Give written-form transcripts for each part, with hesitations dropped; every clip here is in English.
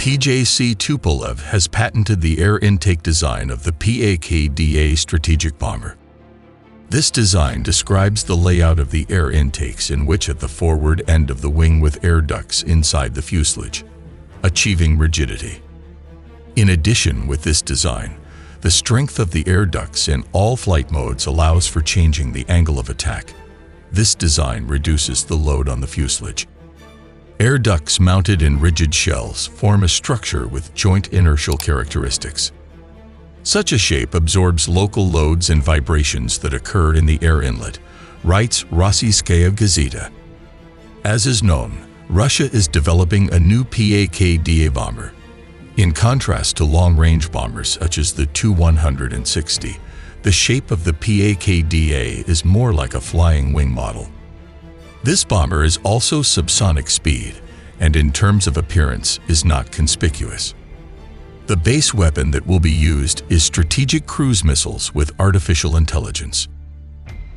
TJC Tupolev has patented the air intake design of the pak-da strategic bomber. This design describes the layout of the air intakes in which at the forward end of the wing with air ducts inside the fuselage, achieving rigidity. In addition, with this design, the strength of the air ducts in all flight modes allows for changing the angle of attack. This design reduces the load on the fuselage. Air ducts mounted in rigid shells form a structure with joint inertial characteristics. Such a shape absorbs local loads and vibrations that occur in the air inlet, writes Rossiyskaya Gazeta. As is known, Russia is developing a new pak-da bomber. In contrast to long-range bombers such as the Tu-160, the shape of the pak-da is more like a flying wing model. This bomber is also subsonic speed, and in terms of appearance is not conspicuous. The base weapon that will be used is strategic cruise missiles with artificial intelligence.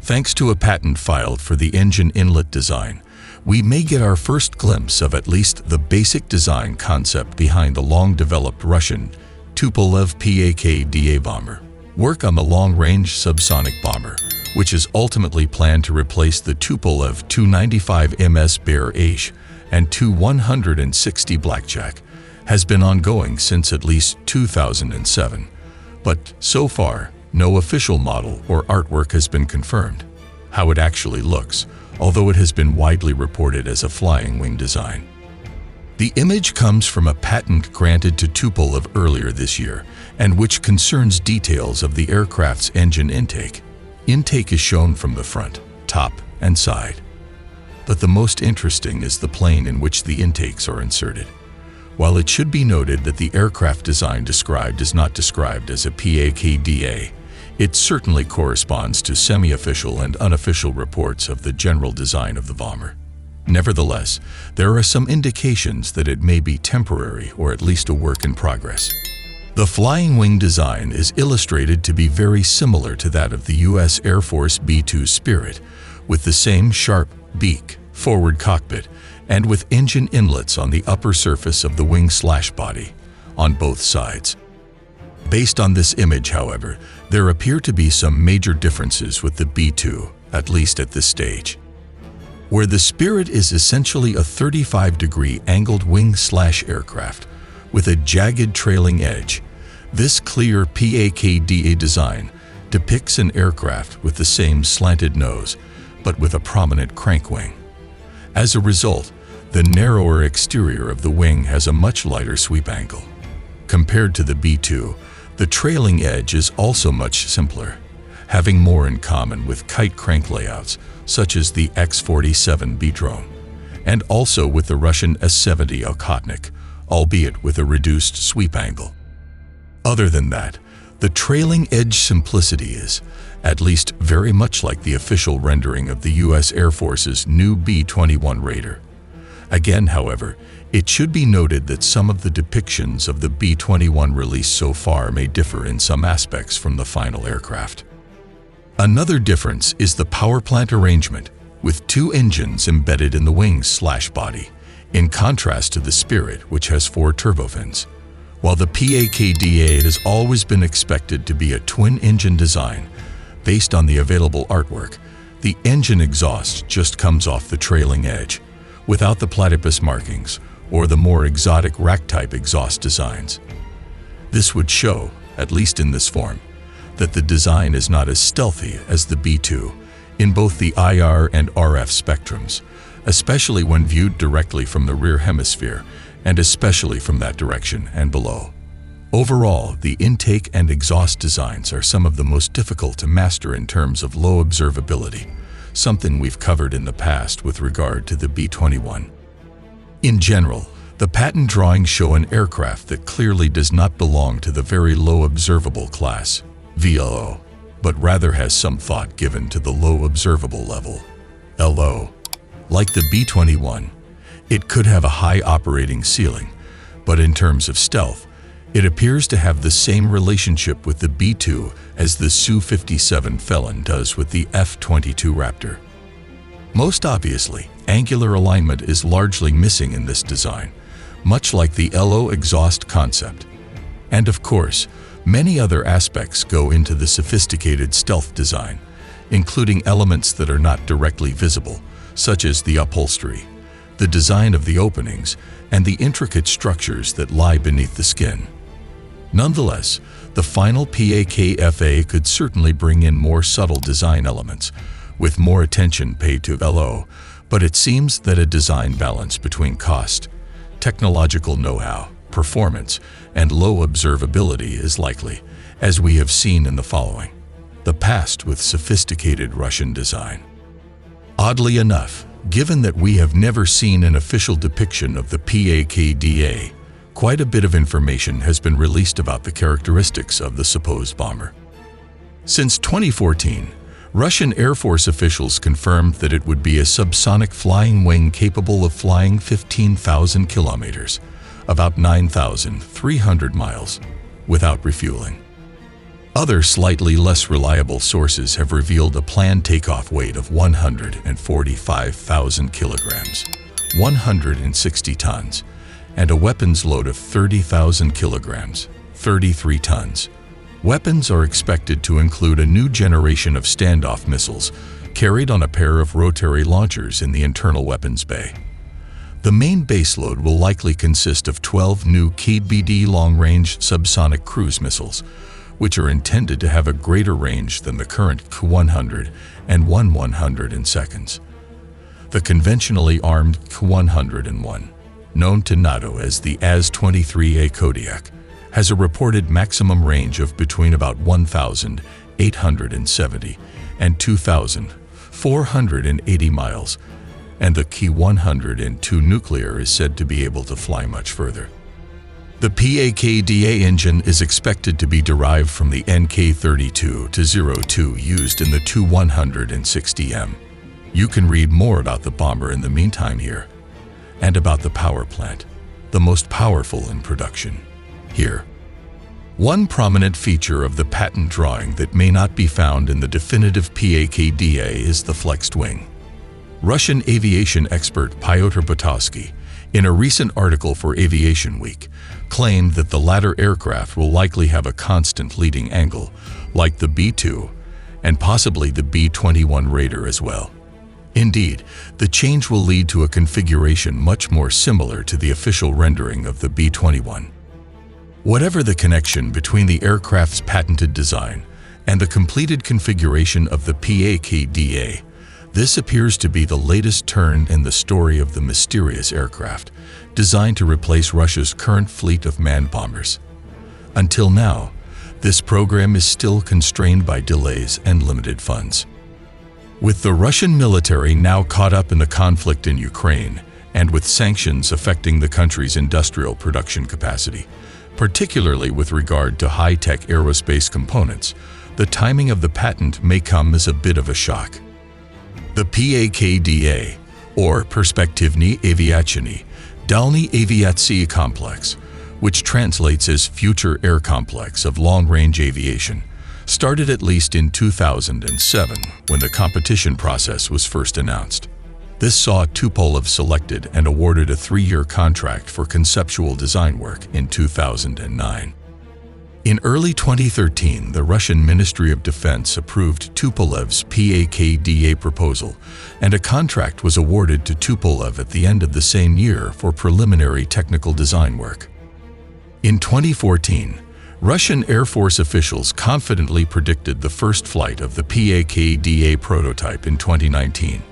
Thanks to a patent filed for the engine inlet design, we may get our first glimpse of at least the basic design concept behind the long-developed Russian Tupolev PAK bomber. Work on the long-range subsonic bomber, which is ultimately planned to replace the Tupolev Tu-95 MS Bear H and Tu-160 Blackjack, has been ongoing since at least 2007, but so far, no official model or artwork has been confirmed. How it actually looks, although it has been widely reported as a flying wing design. The image comes from a patent granted to Tupolev earlier this year, and which concerns details of the aircraft's engine intake. Intake is shown from the front, top, and side. But the most interesting is the plane in which the intakes are inserted. While it should be noted that the aircraft design described is not described as a pak-da, it certainly corresponds to semi-official and unofficial reports of the general design of the bomber. Nevertheless, there are some indications that it may be temporary or at least a work in progress. The flying wing design is illustrated to be very similar to that of the U.S. Air Force B-2 Spirit, with the same sharp beak, forward cockpit, and with engine inlets on the upper surface of the wing/body, on both sides. Based on this image, however, there appear to be some major differences with the B-2, at least at this stage. Where the Spirit is essentially a 35-degree angled wing/aircraft, with a jagged trailing edge, this clear pak-da design depicts an aircraft with the same slanted nose, but with a prominent crank wing. As a result, the narrower exterior of the wing has a much lighter sweep angle. Compared to the B-2, the trailing edge is also much simpler, having more in common with kite crank layouts such as the X-47B drone, and also with the Russian S-70 Okhotnik, albeit with a reduced sweep angle. Other than that, the trailing edge simplicity is, at least, very much like the official rendering of the U.S. Air Force's new B-21 Raider. Again, however, it should be noted that some of the depictions of the B-21 release so far may differ in some aspects from the final aircraft. Another difference is the power plant arrangement, with two engines embedded in the wings/body, in contrast to the Spirit, which has 4 turbofans. While the pak-da has always been expected to be a twin-engine design, based on the available artwork, the engine exhaust just comes off the trailing edge, without the platypus markings or the more exotic rack-type exhaust designs. This would show, at least in this form, that the design is not as stealthy as the B-2 in both the IR and RF spectrums, especially when viewed directly from the rear hemisphere and especially from that direction and below. Overall, the intake and exhaust designs are some of the most difficult to master in terms of low observability, something we've covered in the past with regard to the B-21. In general, the patent drawings show an aircraft that clearly does not belong to the very low observable class, VLO, but rather has some thought given to the low observable level, LO. Like the B-21, it could have a high operating ceiling, but in terms of stealth, it appears to have the same relationship with the B-2 as the Su-57 Felon does with the F-22 Raptor. Most obviously, angular alignment is largely missing in this design, much like the LO exhaust concept. And of course, many other aspects go into the sophisticated stealth design, including elements that are not directly visible, such as the upholstery, the design of the openings, and the intricate structures that lie beneath the skin. Nonetheless, the final PAK-FA could certainly bring in more subtle design elements, with more attention paid to LO, but it seems that a design balance between cost, technological know-how, performance, and low observability is likely, as we have seen in the following: the past with sophisticated Russian design. Oddly enough, given that we have never seen an official depiction of the PAK-DA, quite a bit of information has been released about the characteristics of the supposed bomber. Since 2014, Russian Air Force officials confirmed that it would be a subsonic flying wing capable of flying 15,000 kilometers, about 9,300 miles, without refueling. Other slightly less reliable sources have revealed a planned takeoff weight of 145,000 kilograms, 160 tons, and a weapons load of 30,000 kilograms, 33 tons. Weapons are expected to include a new generation of standoff missiles carried on a pair of rotary launchers in the internal weapons bay. The main baseload will likely consist of 12 new KBD long-range subsonic cruise missiles, which are intended to have a greater range than the current K-100 and 1/100 in seconds. The conventionally armed K-101, known to NATO as the AS-23A Kodiak, has a reported maximum range of between about 1,870 and 2,480 miles, and the K-102 nuclear is said to be able to fly much further. The PAK-DA engine is expected to be derived from the NK-32-02 used in the Tu-160M. You can read more about the bomber in the meantime here, and about the power plant, the most powerful in production, here. One prominent feature of the patent drawing that may not be found in the definitive PAK-DA is the flexed wing. Russian aviation expert Pyotr Butowski, in a recent article for Aviation Week, claimed that the latter aircraft will likely have a constant leading angle, like the B-2 and possibly the B-21 Raider as well. Indeed, the change will lead to a configuration much more similar to the official rendering of the B-21. Whatever the connection between the aircraft's patented design and the completed configuration of the PAK-DA, this appears to be the latest turn in the story of the mysterious aircraft, designed to replace Russia's current fleet of manned bombers. Until now, this program is still constrained by delays and limited funds. With the Russian military now caught up in the conflict in Ukraine, and with sanctions affecting the country's industrial production capacity, particularly with regard to high-tech aerospace components, the timing of the patent may come as a bit of a shock. The PAK-DA, or Perspektivny Aviatsny, Dalny Aviatsy Complex, which translates as Future Air Complex of Long-Range Aviation, started at least in 2007 when the competition process was first announced. This saw Tupolev selected and awarded a 3-year contract for conceptual design work in 2009. In early 2013, the Russian Ministry of Defense approved Tupolev's PAK-DA proposal, and a contract was awarded to Tupolev at the end of the same year for preliminary technical design work. In 2014, Russian Air Force officials confidently predicted the first flight of the PAK-DA prototype in 2019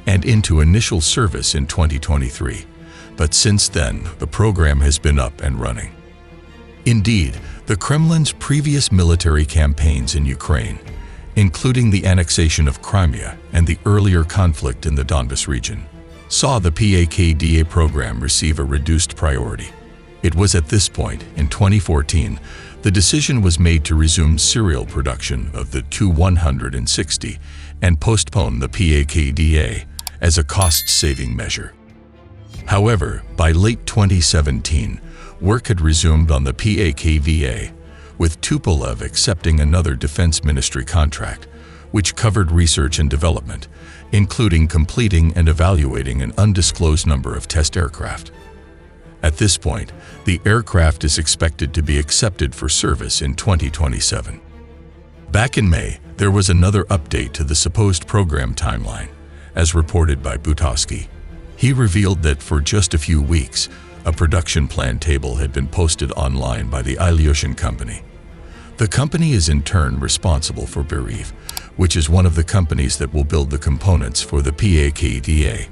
and into initial service in 2023, but since then, the program has been up and running. Indeed, the Kremlin's previous military campaigns in Ukraine, including the annexation of Crimea and the earlier conflict in the Donbas region, saw the PAK-DA program receive a reduced priority. It was at this point, in 2014, the decision was made to resume serial production of the Tu-160 and postpone the PAK-DA as a cost-saving measure. However, by late 2017, work had resumed on the PAK-VA, with Tupolev accepting another Defense Ministry contract, which covered research and development, including completing and evaluating an undisclosed number of test aircraft. At this point, the aircraft is expected to be accepted for service in 2027. Back in May, there was another update to the supposed program timeline, as reported by Butowski. He revealed that for just a few weeks, a production plan table had been posted online by the Ilyushin company. The company is in turn responsible for Bereev, which is one of the companies that will build the components for the PAK-da.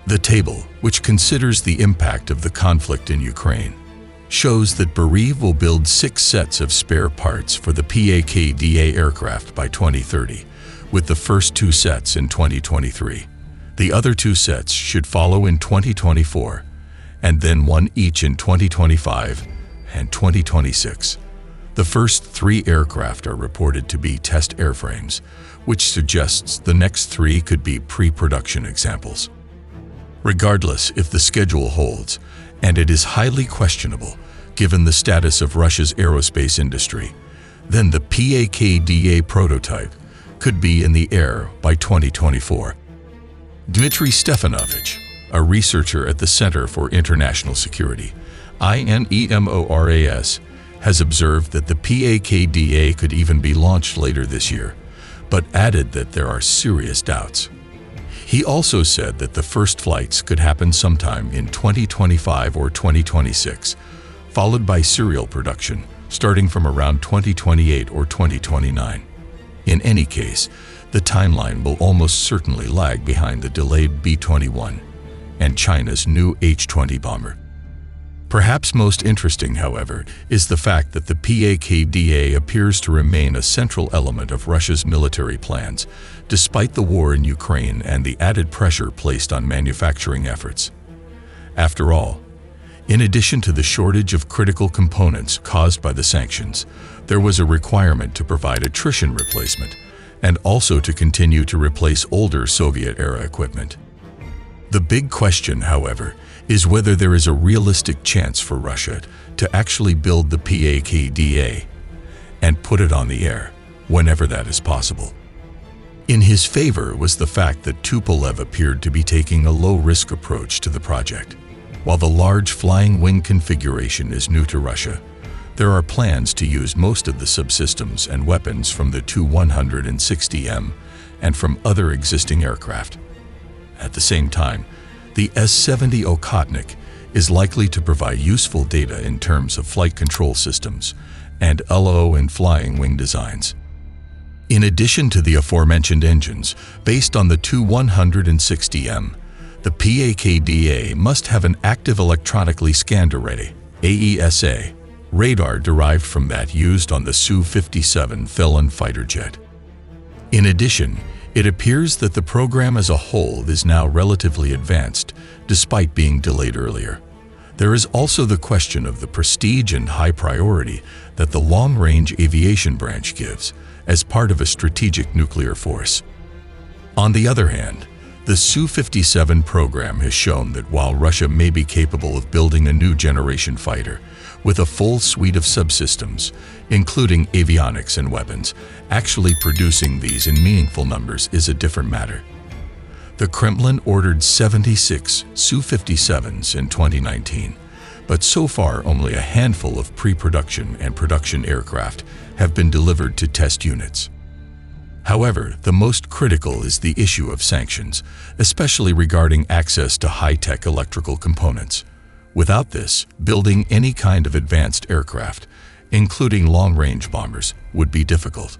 The table, which considers the impact of the conflict in Ukraine, shows that Bereev will build 6 sets of spare parts for the PAK-da aircraft by 2030, with the first 2 sets in 2023. The other 2 sets should follow in 2024, and then 1 each in 2025 and 2026. The first 3 aircraft are reported to be test airframes, which suggests the next 3 could be pre-production examples. Regardless if the schedule holds, and it is highly questionable given the status of Russia's aerospace industry, then the PAK-da prototype could be in the air by 2024. Dmitry Stefanovich, a researcher at the Center for International Security, INEMORAS, has observed that the PAK-da could even be launched later this year, but added that there are serious doubts. He also said that the first flights could happen sometime in 2025 or 2026, followed by serial production starting from around 2028 or 2029. In any case, the timeline will almost certainly lag behind the delayed B-21 and China's new H-20 bomber. Perhaps most interesting, however, is the fact that the PAK-da appears to remain a central element of Russia's military plans, despite the war in Ukraine and the added pressure placed on manufacturing efforts. After all, in addition to the shortage of critical components caused by the sanctions, there was a requirement to provide attrition replacement and also to continue to replace older Soviet-era equipment. The big question, however, is whether there is a realistic chance for Russia to actually build the PAK-da and put it on the air, whenever that is possible. In his favor was the fact that Tupolev appeared to be taking a low-risk approach to the project. While the large flying wing configuration is new to Russia, there are plans to use most of the subsystems and weapons from the Tu-160M and from other existing aircraft. At the same time, the S-70 Okhotnik is likely to provide useful data in terms of flight control systems and LO and flying wing designs. In addition to the aforementioned engines, based on the Tu-160M, the PAK-da must have an active electronically scanned array, AESA, radar derived from that used on the Su-57 Felon fighter jet. In addition, it appears that the program as a whole is now relatively advanced, despite being delayed earlier. There is also the question of the prestige and high priority that the long-range aviation branch gives as part of a strategic nuclear force. On the other hand, the Su-57 program has shown that while Russia may be capable of building a new generation fighter with a full suite of subsystems, including avionics and weapons, actually producing these in meaningful numbers is a different matter. The Kremlin ordered 76 Su-57s in 2019, but so far only a handful of pre-production and production aircraft have been delivered to test units. However, the most critical is the issue of sanctions, especially regarding access to high-tech electrical components. Without this, building any kind of advanced aircraft, including long-range bombers, would be difficult.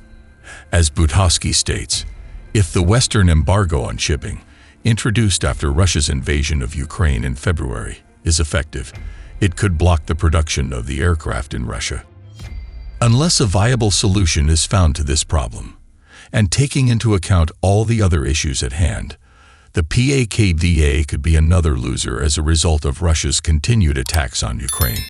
As Butowski states, if the Western embargo on shipping, introduced after Russia's invasion of Ukraine in February, is effective, it could block the production of the aircraft in Russia. Unless a viable solution is found to this problem, and taking into account all the other issues at hand, the PAK-da could be another loser as a result of Russia's continued attacks on Ukraine.